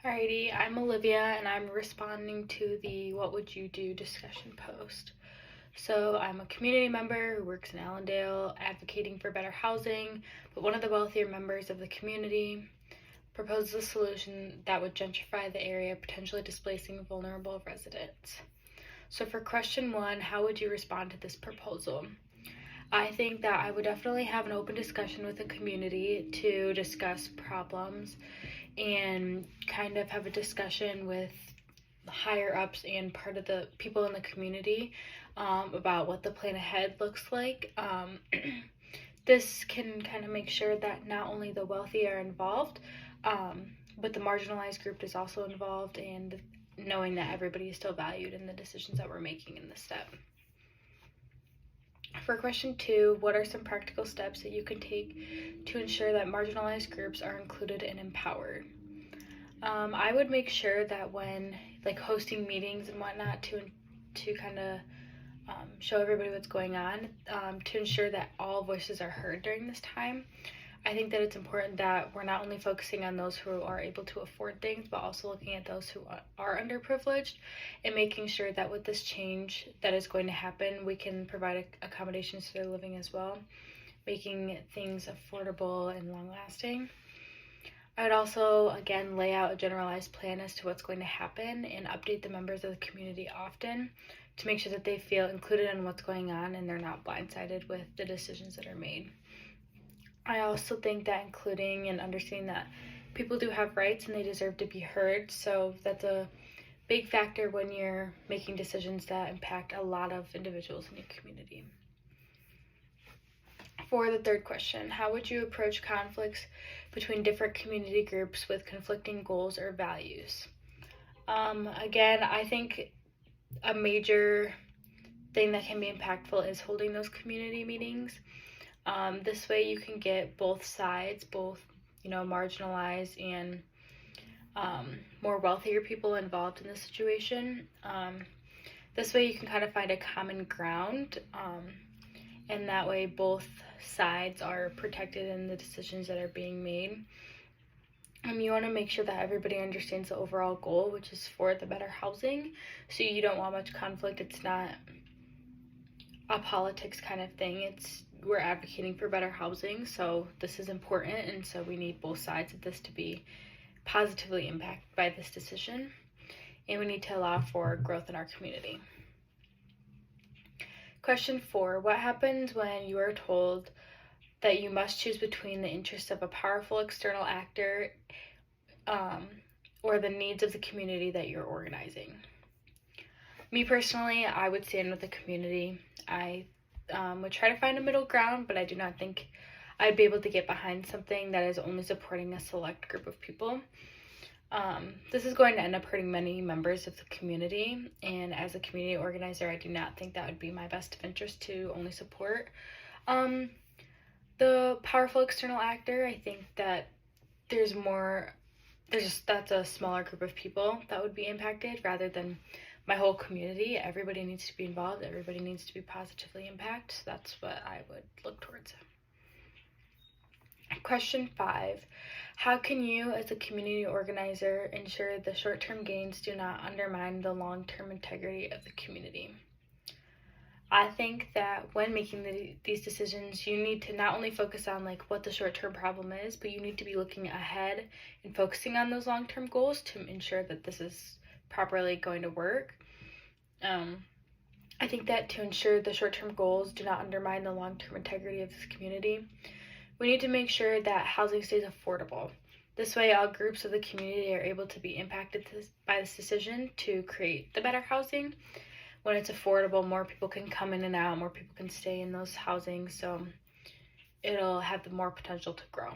Alrighty, I'm Olivia and I'm responding to the What Would You Do discussion post. So I'm a community member who works in Allendale advocating for better housing, but one of the wealthier members of the community proposes a solution that would gentrify the area, potentially displacing vulnerable residents. So for question one, how would you respond to this proposal? I think that I would definitely have an open discussion with the community to discuss problems and kind of have a discussion with higher ups and part of the people in the community about what the plan ahead looks like. This can kind of make sure that not only the wealthy are involved, but the marginalized group is also involved, and knowing that everybody is still valued in the decisions that we're making in this step. For question two, what are some practical steps that you can take to ensure that marginalized groups are included and empowered? I would make sure that when hosting meetings and whatnot to kind of show everybody what's going on, to ensure that all voices are heard during this time. I think that it's important that we're not only focusing on those who are able to afford things, but also looking at those who are underprivileged and making sure that with this change that is going to happen, we can provide accommodations to their living as well, making things affordable and long-lasting. I would also, again, lay out a generalized plan as to what's going to happen and update the members of the community often to make sure that they feel included in what's going on and they're not blindsided with the decisions that are made. I also think that including and understanding that people do have rights and they deserve to be heard, so that's a big factor when you're making decisions that impact a lot of individuals in your community. For the third question, how would you approach conflicts between different community groups with conflicting goals or values? Again, I think a major thing that can be impactful is holding those community meetings. This way you can get both sides, both marginalized and more wealthier people involved in the situation. This way you can kind of find a common ground, and that way both sides are protected in the decisions that are being made. You want to make sure that everybody understands the overall goal, which is for the better housing, so you don't want much conflict. It's not a politics kind of thing. We're advocating for better housing, so this is important, and so we need both sides of this to be positively impacted by this decision, and we need to allow for growth in our community. Question four, what happens when you are told that you must choose between the interests of a powerful external actor or the needs of the community that you're organizing? Me personally, I would stand with the community. I would try to find a middle ground, but I do not think I'd be able to get behind something that is only supporting a select group of people. This is going to end up hurting many members of the community, and as a community organizer, I do not think that would be my best interest to only support the powerful external actor. I think that that's a smaller group of people that would be impacted rather than my whole community. Everybody needs to be involved. Everybody needs to be positively impacted. So that's what I would look towards. Question five, how can you as a community organizer ensure the short-term gains do not undermine the long-term integrity of the community? I think that when making these decisions, you need to not only focus on what the short-term problem is, but you need to be looking ahead and focusing on those long-term goals to ensure that this is properly going to work. I think that to ensure the short-term goals do not undermine the long-term integrity of this community, we need to make sure that housing stays affordable. This way, all groups of the community are able to be impacted by this decision to create the better housing. When it's affordable, more people can come in and out, more people can stay in those housings, so it'll have the more potential to grow.